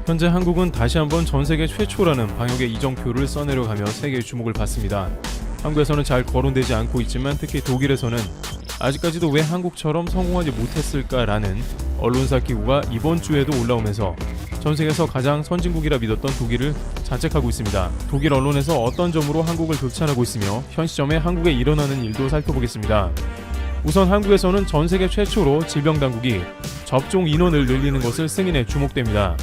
현재 한국은 다시 한번 전세계 최초라는 방역의 이정표를 써내려가며 세계의 주목을 받습니다. 한국에서는 잘 거론되지 않고 있지만 특히 독일에서는 아직까지도 왜 한국처럼 성공하지 못했을까라는 언론사 기고가 이번 주에도 올라오면서 전세계에서 가장 선진국이라 믿었던 독일을 자책하고 있습니다. 독일 언론에서 어떤 점으로 한국을 극찬하고 있으며 현 시점에 한국에 일어나는 일도 살펴보겠습니다. 우선 한국에서는 전세계 최초로 질병당국이 접종 인원을 늘리는 것을 승인해 주목됩니다.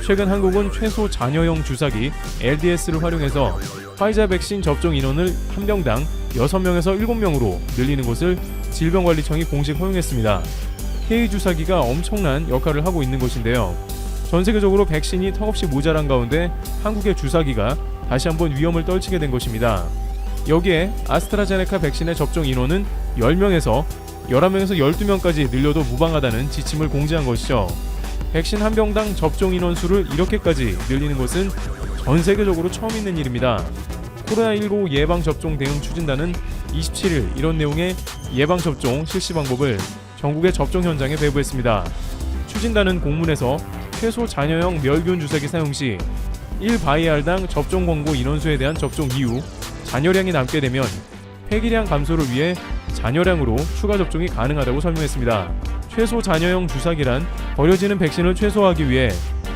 최근 한국은 최소 잔여형 주사기 LDS를 활용해서 화이자 백신 접종 인원을 한 병당 6명에서 7명으로 늘리는 것을 질병관리청이 공식 허용했습니다. K주사기가 엄청난 역할을 하고 있는 것인데요. 전 세계적으로 백신이 턱없이 모자란 가운데 한국의 주사기가 다시 한번 위험을 떨치게 된 것입니다. 여기에 아스트라제네카 백신의 접종 인원은 10명에서 11명에서 12명까지 늘려도 무방하다는 지침을 공지한 것이죠. 백신 한 병당 접종 인원 수를 이렇게까지 늘리는 것은 전 세계적으로 처음 있는 일입니다. 코로나19 예방접종 대응 추진단은 27일 이런 내용의 예방접종 실시 방법을 전국의 접종 현장에 배부했습니다. 추진단은 공문에서 최소 잔여형 멸균 주사기 사용 시 1바이알당 접종 권고 인원수에 대한 접종 이후 잔여량이 남게 되면 폐기량 감소를 위해 잔여량으로 추가 접종이 가능하다고 설명했습니다. 최소 잔여형 주사기란 버려지는 백신을 최소화하기 위해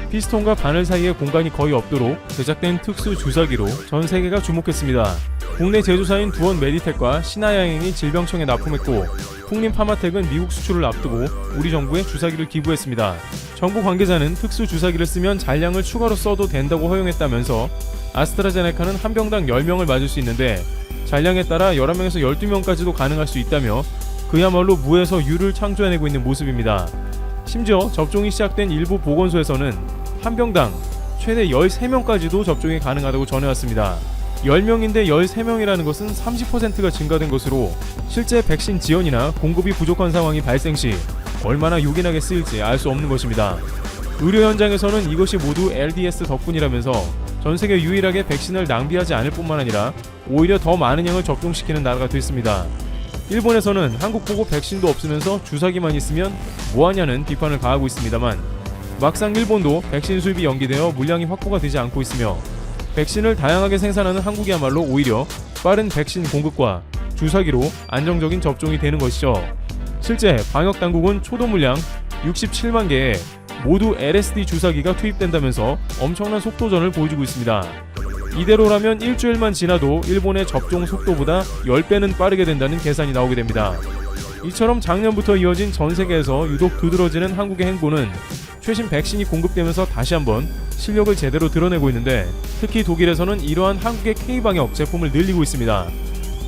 피스톤과 바늘 사이에 공간이 거의 없도록 제작된 특수 주사기로 전 세계가 주목했습니다. 국내 제조사인 두원 메디텍과 신한양행이 질병청에 납품했고 풍림 파마텍은 미국 수출을 앞두고 우리 정부에 주사기를 기부했습니다. 정부 관계자는 특수 주사기를 쓰면 잔량을 추가로 써도 된다고 허용했다면서 아스트라제네카는 한 병당 10명을 맞을 수 있는데 잔량에 따라 11명에서 12명까지도 가능할 수 있다며 그야말로 무에서 유를 창조해내고 있는 모습입니다. 심지어 접종이 시작된 일부 보건소에서는 한 병당 최대 13명까지도 접종이 가능하다고 전해왔습니다. 10명인데 13명이라는 것은 30%가 증가된 것으로 실제 백신 지원이나 공급이 부족한 상황이 발생 시 얼마나 요긴하게 쓰일지 알 수 없는 것입니다. 의료 현장에서는 이것이 모두 LDS 덕분이라면서 전세계 유일하게 백신을 낭비하지 않을 뿐만 아니라 오히려 더 많은 양을 접종시키는 나라가 됐습니다. 일본에서는 한국 보고 백신도 없으면서 주사기만 있으면 뭐하냐는 비판을 가하고 있습니다만 막상 일본도 백신 수입이 연기되어 물량이 확보가 되지 않고 있으며 백신을 다양하게 생산하는 한국이야말로 오히려 빠른 백신 공급과 주사기로 안정적인 접종이 되는 것이죠. 실제 방역당국은 초도 물량 67만 개의 모두 LSD 주사기가 투입된다면서 엄청난 속도전을 보여주고 있습니다. 이대로라면 일주일만 지나도 일본의 접종 속도보다 10배는 빠르게 된다는 계산이 나오게 됩니다. 이처럼 작년부터 이어진 전 세계에서 유독 두드러지는 한국의 행보는 최신 백신이 공급되면서 다시 한번 실력을 제대로 드러내고 있는데 특히 독일에서는 이러한 한국의 K방역 제품을 늘리고 있습니다.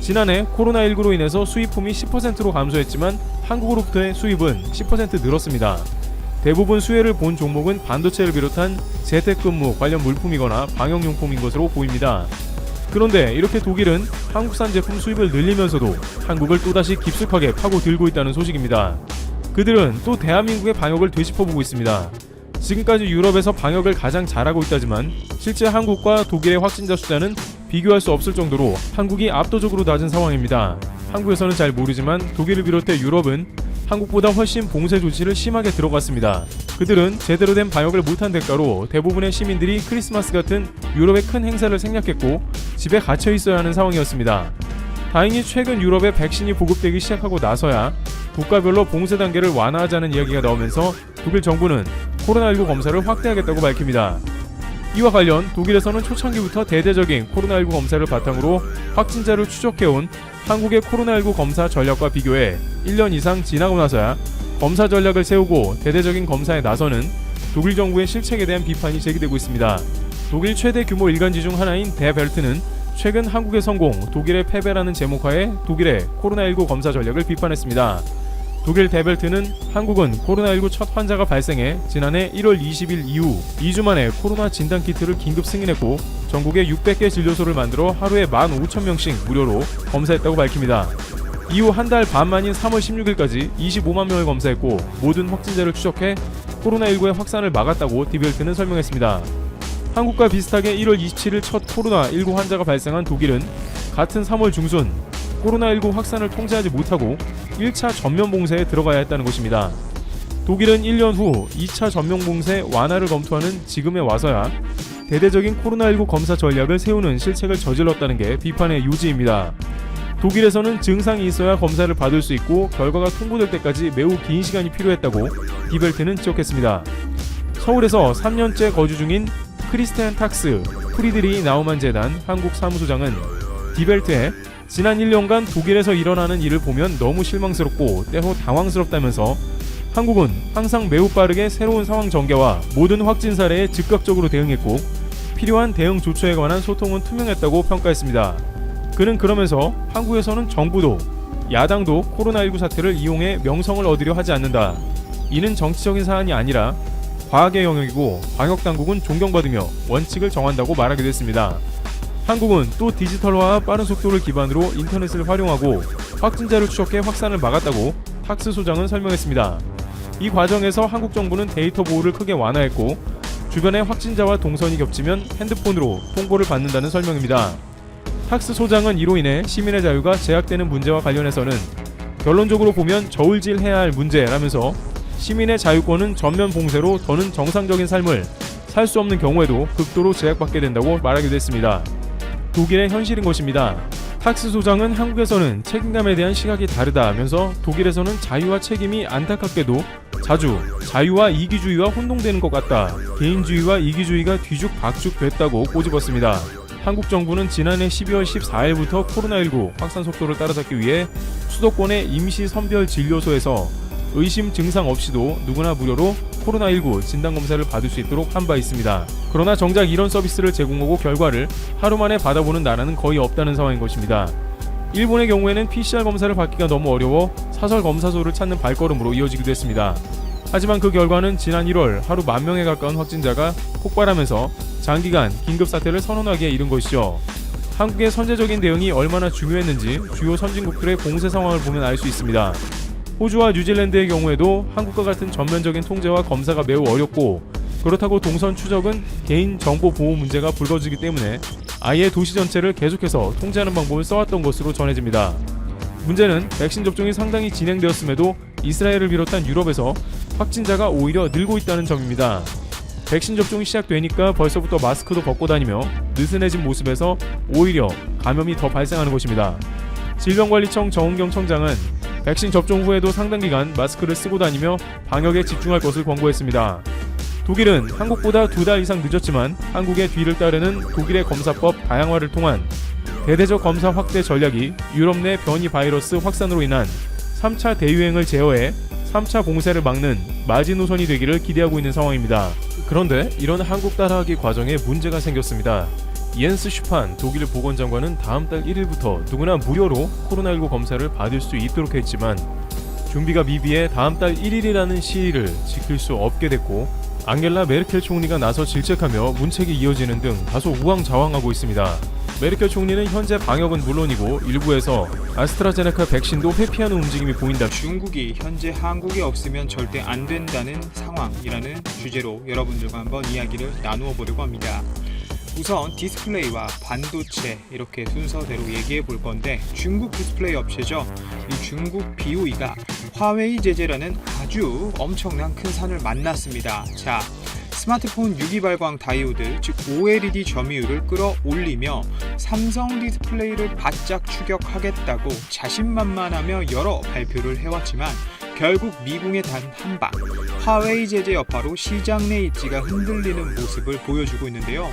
지난해 코로나19로 인해서 수입품이 10%로 감소했지만 한국으로부터의 수입은 10% 늘었습니다. 대부분 수혜를 본 종목은 반도체를 비롯한 재택근무 관련 물품이거나 방역용품인 것으로 보입니다. 그런데 이렇게 독일은 한국산 제품 수입을 늘리면서도 한국을 또다시 깊숙하게 파고들고 있다는 소식입니다. 그들은 또 대한민국의 방역을 되짚어보고 있습니다. 지금까지 유럽에서 방역을 가장 잘하고 있다지만 실제 한국과 독일의 확진자 숫자는 비교할 수 없을 정도로 한국이 압도적으로 낮은 상황입니다. 한국에서는 잘 모르지만 독일을 비롯해 유럽은 한국보다 훨씬 봉쇄 조치를 심하게 들어갔습니다. 그들은 제대로 된 방역을 못한 대가로 대부분의 시민들이 크리스마스 같은 유럽의 큰 행사를 생략했고 집에 갇혀 있어야 하는 상황이었습니다. 다행히 최근 유럽에 백신이 보급되기 시작하고 나서야 국가별로 봉쇄 단계를 완화하자는 이야기가 나오면서 독일 정부는 코로나19 검사를 확대하겠다고 밝힙니다. 이와 관련 독일에서는 초창기부터 대대적인 코로나19 검사를 바탕으로 확진자를 추적해온 한국의 코로나19 검사 전략과 비교해 1년 이상 지나고 나서야 검사 전략을 세우고 대대적인 검사에 나서는 독일 정부의 실책에 대한 비판이 제기되고 있습니다. 독일 최대 규모 일간지 중 하나인 데벨트는 최근 한국의 성공, 독일의 패배라는 제목하에 독일의 코로나19 검사 전략을 비판했습니다. 독일 데벨트는 한국은 코로나19 첫 환자가 발생해 지난해 1월 20일 이후 2주 만에 코로나 진단키트를 긴급 승인했고 전국에 600개 진료소를 만들어 하루에 15,000명씩 무료로 검사했다고 밝힙니다. 이후 한 달 반 만인 3월 16일까지 25만 명을 검사했고 모든 확진자를 추적해 코로나19의 확산을 막았다고 디벨트는 설명했습니다. 한국과 비슷하게 1월 27일 첫 코로나19 환자가 발생한 독일은 같은 3월 중순 코로나19 확산을 통제하지 못하고 1차 전면 봉쇄에 들어가야 했다는 것입니다. 독일은 1년 후 2차 전면 봉쇄 완화를 검토하는 지금에 와서야 대대적인 코로나19 검사 전략을 세우는 실책을 저질렀다는 게 비판의 요지입니다. 독일에서는 증상이 있어야 검사를 받을 수 있고 결과가 통보될 때까지 매우 긴 시간이 필요했다고 디벨트는 지적했습니다. 서울에서 3년째 거주 중인 크리스티안 탁스 프리드리히 나우만 재단 한국 사무소장은 디벨트에 지난 1년간 독일에서 일어나는 일을 보면 너무 실망스럽고 때로 당황스럽다면서 한국은 항상 매우 빠르게 새로운 상황 전개와 모든 확진 사례에 즉각적으로 대응했고 필요한 대응 조처에 관한 소통은 투명했다고 평가했습니다. 그는 그러면서 한국에서는 정부도 야당도 코로나19 사태를 이용해 명성을 얻으려 하지 않는다. 이는 정치적인 사안이 아니라 과학의 영역이고 방역당국은 존경받으며 원칙을 정한다고 말하기도 했습니다. 한국은 또 디지털화와 빠른 속도를 기반으로 인터넷을 활용하고 확진자를 추적해 확산을 막았다고 탁스 소장은 설명했습니다. 이 과정에서 한국 정부는 데이터 보호를 크게 완화했고 주변에 확진자와 동선이 겹치면 핸드폰으로 통보를 받는다는 설명입니다. 탁스 소장은 이로 인해 시민의 자유가 제약되는 문제와 관련해서는 결론적으로 보면 저울질해야 할 문제라면서 시민의 자유권은 전면 봉쇄로 더는 정상적인 삶을 살 수 없는 경우에도 극도로 제약받게 된다고 말하기도 했습니다. 독일의 현실인 것입니다. 탁스 소장은 한국에서는 책임감에 대한 시각이 다르다면서 독일에서는 자유와 책임이 안타깝게도 자주 자유와 이기주의와 혼동되는 것 같다. 개인주의와 이기주의가 뒤죽박죽 됐다고 꼬집었습니다. 한국 정부는 지난해 12월 14일부터 코로나19 확산 속도를 따라잡기 위해 수도권의 임시 선별 진료소에서 의심 증상 없이도 누구나 무료로 코로나19 진단검사를 받을 수 있도록 한 바 있습니다. 그러나 정작 이런 서비스를 제공하고 결과를 하루 만에 받아보는 나라는 거의 없다는 상황인 것입니다. 일본의 경우에는 PCR 검사를 받기가 너무 어려워 사설 검사소를 찾는 발걸음으로 이어지기도 했습니다. 하지만 그 결과는 지난 1월 하루 10,000명에 가까운 확진자가 폭발하면서 장기간 긴급사태를 선언하기에 이른 것이죠. 한국의 선제적인 대응이 얼마나 중요했는지 주요 선진국들의 공세 상황을 보면 알 수 있습니다. 호주와 뉴질랜드의 경우에도 한국과 같은 전면적인 통제와 검사가 매우 어렵고 그렇다고 동선 추적은 개인 정보 보호 문제가 불거지기 때문에 아예 도시 전체를 계속해서 통제하는 방법을 써왔던 것으로 전해집니다. 문제는 백신 접종이 상당히 진행되었음에도 이스라엘을 비롯한 유럽에서 확진자가 오히려 늘고 있다는 점입니다. 백신 접종이 시작되니까 벌써부터 마스크도 벗고 다니며 느슨해진 모습에서 오히려 감염이 더 발생하는 것입니다. 질병관리청 정은경 청장은 백신 접종 후에도 상당 기간 마스크를 쓰고 다니며 방역에 집중할 것을 권고했습니다. 독일은 한국보다 2달 이상 늦었지만 한국의 뒤를 따르는 독일의 검사법 다양화를 통한 대대적 검사 확대 전략이 유럽 내 변이 바이러스 확산으로 인한 3차 대유행을 제어해 3차 봉쇄를 막는 마지노선이 되기를 기대하고 있는 상황입니다. 그런데 이런 한국 따라하기 과정에 문제가 생겼습니다. 이엔스 슈판 독일 보건장관은 다음 달 1일부터 누구나 무료로 코로나19 검사를 받을 수 있도록 했지만 준비가 미비해 다음 달 1일이라는 시일을 지킬 수 없게 됐고 앙겔라 메르켈 총리가 나서 질책하며 문책이 이어지는 등 다소 우왕좌왕하고 있습니다. 메르켈 총리는 현재 방역은 물론이고 일부에서 아스트라제네카 백신도 회피하는 움직임이 보인다. 중국이 현재 한국에 없으면 절대 안 된다는 상황이라는 주제로 여러분들과 한번 이야기를 나누어 보려고 합니다. 우선 디스플레이와 반도체 이렇게 순서대로 얘기해 볼 건데 중국 디스플레이 업체죠. 이 중국 BOE가 화웨이 제재라는 아주 엄청난 큰 산을 만났습니다. 자, 스마트폰 유기 발광 다이오드 즉 OLED 점유율을 끌어올리며 삼성 디스플레이를 바짝 추격하겠다고 자신만만하며 여러 발표를 해왔지만 결국 미궁의 단 한방 화웨이 제재 여파로 시장 내 입지가 흔들리는 모습을 보여주고 있는데요.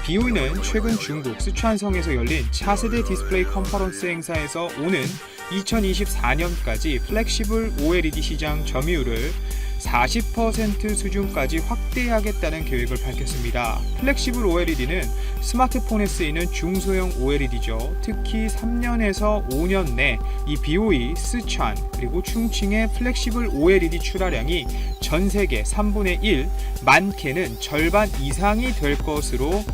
BOE는 최근 중국 스촨성에서 열린 차세대 디스플레이 컨퍼런스 행사에서 오는 2024년까지 플렉시블 OLED 시장 점유율을 40% 수준까지 확대하겠다는 계획을 밝혔습니다. 플렉시블 OLED는 스마트폰에 쓰이는 중소형 OLED죠. 특히 3년에서 5년 내 이 BOE, 스촨 그리고 충칭의 플렉시블 OLED 출하량이 전 세계 3분의 1, 많게는 절반 이상이 될 것으로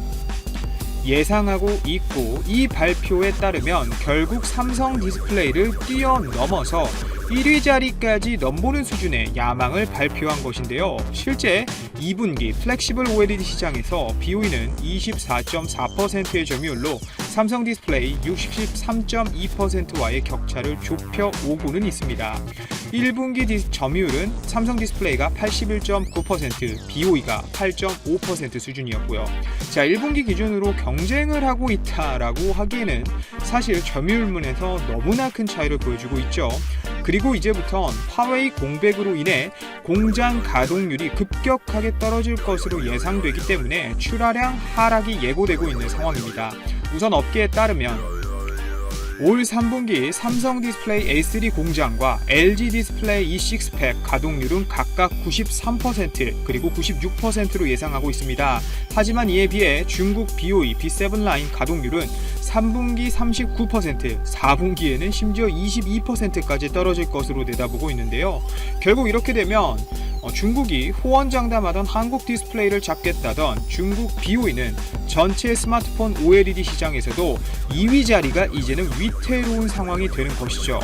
예상하고 있고 이 발표에 따르면 결국 삼성 디스플레이를 뛰어넘어서 1위 자리까지 넘보는 수준의 야망을 발표한 것인데요. 실제 2분기 플렉시블 OLED 시장에서 BOE는 24.4%의 점유율로 삼성 디스플레이 63.2%와의 격차를 좁혀 오고는 있습니다. 1분기 점유율은 삼성 디스플레이가 81.9%, BOE가 8.5% 수준이었고요. 자, 1분기 기준으로 경쟁을 하고 있다라고 하기에는 사실 점유율면에서 너무나 큰 차이를 보여주고 있죠. 그리고 이제부턴 화웨이 공백으로 인해 공장 가동률이 급격하게 떨어질 것으로 예상되기 때문에 출하량 하락이 예고되고 있는 상황입니다. 우선 업계에 따르면 올 3분기 삼성 디스플레이 A3 공장과 LG 디스플레이 E6팩 가동률은 각각 93% 그리고 96%로 예상하고 있습니다. 하지만 이에 비해 중국 BOE B7 라인 가동률은 3분기 39%, 4분기에는 심지어 22%까지 떨어질 것으로 내다보고 있는데요. 결국 이렇게 되면 중국이 호언장담하던 한국 디스플레이를 잡겠다던 중국 BOE는 전체 스마트폰 OLED 시장에서도 2위 자리가 이제는 위태로운 상황이 되는 것이죠.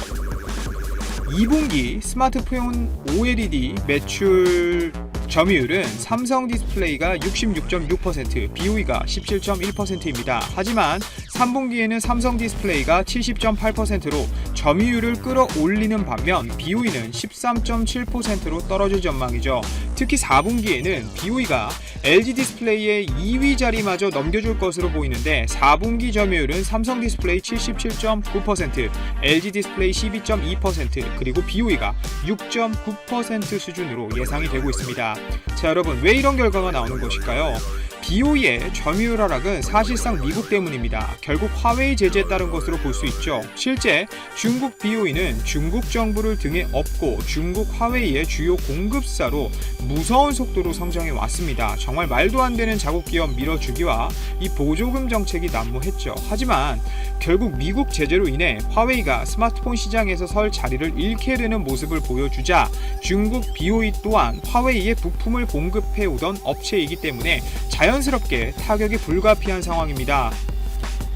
2분기 스마트폰 OLED 매출 점유율은 삼성 디스플레이가 66.6%, BOE가 17.1%입니다. 하지만 3분기에는 삼성 디스플레이가 70.8%로 점유율을 끌어올리는 반면 BOE는 13.7%로 떨어질 전망이죠. 특히 4분기에는 BOE가 LG 디스플레이의 2위 자리마저 넘겨줄 것으로 보이는데 4분기 점유율은 삼성 디스플레이 77.9%, LG 디스플레이 12.2%, 그리고 BOE가 6.9% 수준으로 예상이 되고 있습니다. 자, 여러분, 왜 이런 결과가 나오는 것일까요? BOE의 점유율 하락은 사실상 미국 때문입니다. 결국 화웨이 제재에 따른 것으로 볼 수 있죠. 실제 중국 BOE는 중국 정부를 등에 업고 중국 화웨이의 주요 공급사로 무서운 속도로 성장해 왔습니다. 정말 말도 안 되는 자국 기업 밀어주기와 이 보조금 정책이 난무했죠. 하지만 결국 미국 제재로 인해 화웨이가 스마트폰 시장에서 설 자리를 잃게 되는 모습을 보여주자 중국 BOE 또한 화웨이에 부품을 공급해오던 업체이기 때문에 자연스럽게 타격이 불가피한 상황입니다.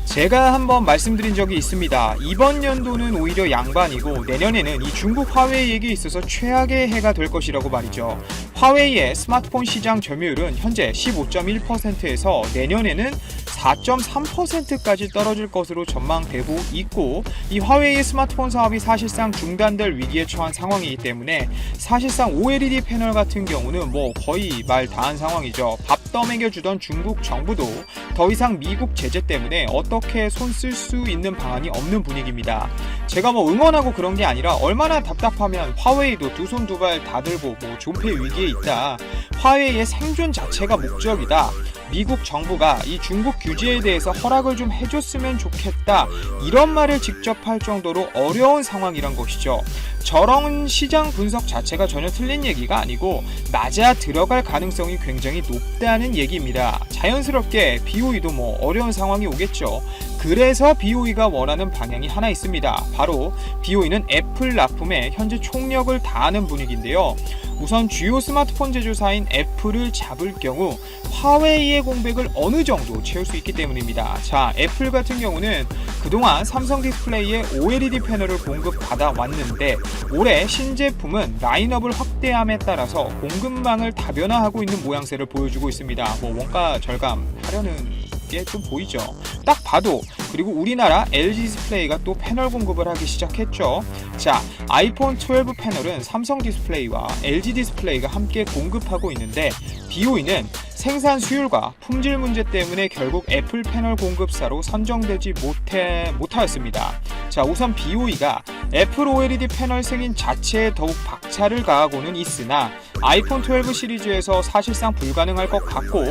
제가 한번 말씀드린 적이 있습니다. 이번 연도는 오히려 양반이고 내년에는 이 중국 화웨이에게 있어서 최악의 해가 될 것이라고 말이죠. 화웨이의 스마트폰 시장 점유율은 현재 15.1%에서 내년에는 4.3%까지 떨어질 것으로 전망되고 있고, 이 화웨이의 스마트폰 사업이 사실상 중단될 위기에 처한 상황이기 때문에 사실상 OLED 패널 같은 경우는 뭐 거의 말 다한 상황이죠. 밥 떠먹여주던 중국 정부도 더 이상 미국 제재 때문에 어떻게 손 쓸 수 있는 방안이 없는 분위기입니다. 제가 뭐 응원하고 그런 게 아니라 얼마나 답답하면 화웨이도 두 손 두 발 다 들고 뭐 존폐 위기에 있다. 화웨이의 생존 자체가 목적이다. 미국 정부가 이 중국 규제에 대해서 허락을 좀 해줬으면 좋겠다. 이런 말을 직접 할 정도로 어려운 상황이란 것이죠. 저런 시장 분석 자체가 전혀 틀린 얘기가 아니고 맞아 들어갈 가능성이 굉장히 높다는 얘기입니다. 자연스럽게 BOE도 뭐 어려운 상황이 오겠죠. 그래서 BOE가 원하는 방향이 하나 있습니다. 바로 BOE는 애플 납품에 현재 총력을 다하는 분위기인데요. 우선 주요 스마트폰 제조사인 애플을 잡을 경우 화웨이의 공백을 어느 정도 채울 수 있기 때문입니다. 자, 애플 같은 경우는 그동안 삼성 디스플레이에 OLED 패널을 공급받아 왔는데 올해 신제품은 라인업을 확대함에 따라서 공급망을 다변화하고 있는 모양새를 보여주고 있습니다. 뭐 원가 절감하려는 게 좀 보이죠. 딱 봐도. 그리고 우리나라 LG 디스플레이가 또 패널 공급을 하기 시작했죠. 자, 아이폰 12 패널은 삼성 디스플레이와 LG 디스플레이가 함께 공급하고 있는데 BOE는 생산 수율과 품질 문제 때문에 결국 애플 패널 공급사로 선정되지 못하였습니다. 자, 우선 BOE가 애플 OLED 패널 승인 자체에 더욱 박차를 가하고는 있으나 아이폰 12 시리즈에서 사실상 불가능할 것 같고,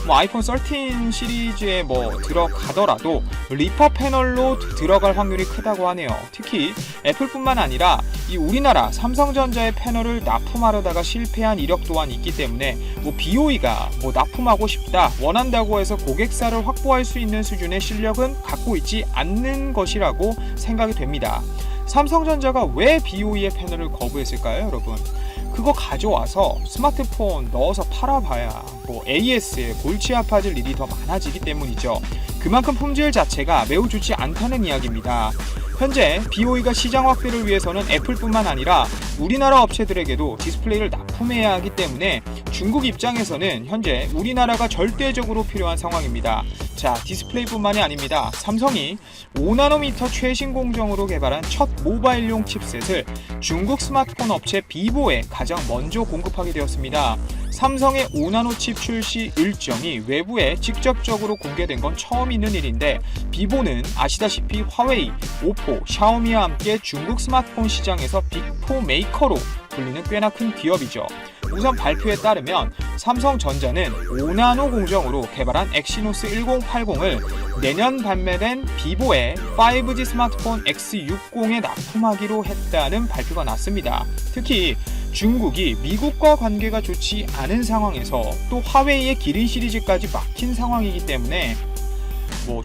뭐 아이폰 13 시리즈에 뭐 들어가더라도 리퍼 패널로 들어갈 확률이 크다고 하네요. 특히 애플뿐만 아니라 이 우리나라 삼성전자의 패널을 납품하려다가 실패한 이력 또한 있기 때문에 뭐 BOE가 뭐 납품하고 싶다, 원한다고 해서 고객사를 확보할 수 있는 수준의 실력은 갖고 있지 않는 것이라고 생각이 됩니다. 삼성전자가 왜 BOE의 패널을 거부했을까요, 여러분? 그거 가져와서 스마트폰 넣어서 팔아봐야 뭐 AS에 골치 아파질 일이 더 많아지기 때문이죠. 그만큼 품질 자체가 매우 좋지 않다는 이야기입니다. 현재 BOE가 시장 확대를 위해서는 애플뿐만 아니라 우리나라 업체들에게도 디스플레이를 납품해야 하기 때문에 중국 입장에서는 현재 우리나라가 절대적으로 필요한 상황입니다. 자, 디스플레이뿐만이 아닙니다. 삼성이 5나노미터 최신 공정으로 개발한 첫 모바일용 칩셋을 중국 스마트폰 업체 비보에 가장 먼저 공급하게 되었습니다. 삼성의 5나노 칩 출시 일정이 외부에 직접적으로 공개된 건 처음 있는 일인데, 비보는 아시다시피 화웨이, 오포, 샤오미와 함께 중국 스마트폰 시장에서 빅4 메이커로 불리는 꽤나 큰 기업이죠. 우선 발표에 따르면 삼성전자는 5나노 공정으로 개발한 엑시노스 1080을 내년 발매된 비보의 5G 스마트폰 X60에 납품하기로 했다는 발표가 났습니다. 특히 중국이 미국과 관계가 좋지 않은 상황에서 또 화웨이의 기린 시리즈까지 막힌 상황이기 때문에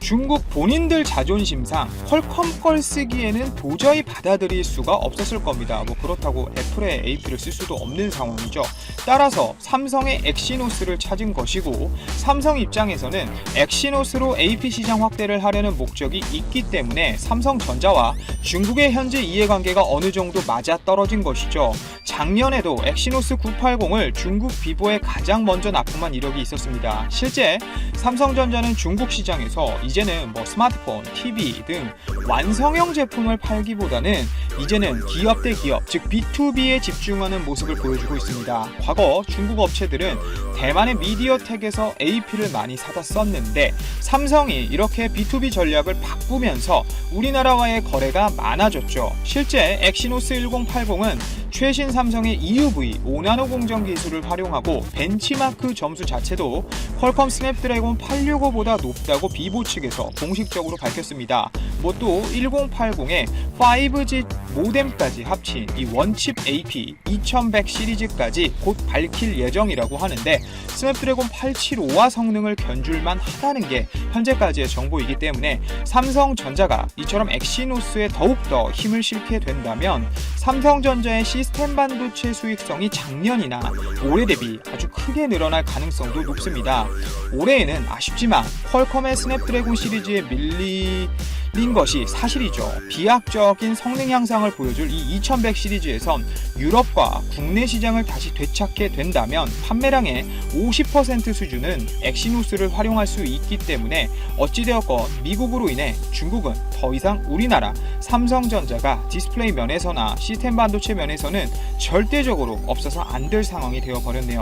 중국 본인들 자존심상 퀄컴 걸 쓰기에는 도저히 받아들일 수가 없었을 겁니다. 그렇다고 애플의 AP를 쓸 수도 없는 상황이죠. 따라서 삼성의 엑시노스를 찾은 것이고, 삼성 입장에서는 엑시노스로 AP 시장 확대를 하려는 목적이 있기 때문에 삼성전자와 중국의 현재 이해관계가 어느 정도 맞아떨어진 것이죠. 작년에도 엑시노스 980을 중국 비보에 가장 먼저 납품한 이력이 있었습니다. 실제 삼성전자는 중국 시장에서 이제는 스마트폰, TV 등 완성형 제품을 팔기보다는 이제는 기업 대 기업, 즉 B2B에 집중하는 모습을 보여주고 있습니다. 과거 중국 업체들은 대만의 미디어텍에서 AP를 많이 사다 썼는데, 삼성이 이렇게 B2B 전략을 바꾸면서 우리나라와의 거래가 많아졌죠. 실제 엑시노스 1080은 최신 삼성의 EUV 5나노 공정 기술을 활용하고 벤치마크 점수 자체도 퀄컴 스냅드래곤 865보다 높다고 비보 측에서 공식적으로 밝혔습니다. 또 1080에 5G 모뎀까지 합친 이 원칩 AP 2100 시리즈까지 곧 밝힐 예정이라고 하는데, 스냅드래곤 875와 성능을 견줄만 하다는 게 현재까지의 정보이기 때문에 삼성전자가 이처럼 엑시노스에 더욱더 힘을 실게 된다면 삼성전자의 시스템 반도체 수익성이 작년이나 올해 대비 아주 크게 늘어날 가능성도 높습니다. 올해에는 아쉽지만 퀄컴의 스냅드래곤 시리즈에 밀린 것이 사실이죠. 비약적인 성능 향상을 보여줄 이 2100 시리즈에선 유럽과 국내 시장을 다시 되찾게 된다면 판매량의 50% 수준은 엑시노스를 활용할 수 있기 때문에 어찌되었건 미국으로 인해 중국은 더 이상 우리나라 삼성전자가 디스플레이 면에서나 시스템 반도체 면에서는 절대적으로 없어서 안 될 상황이 되어버렸네요.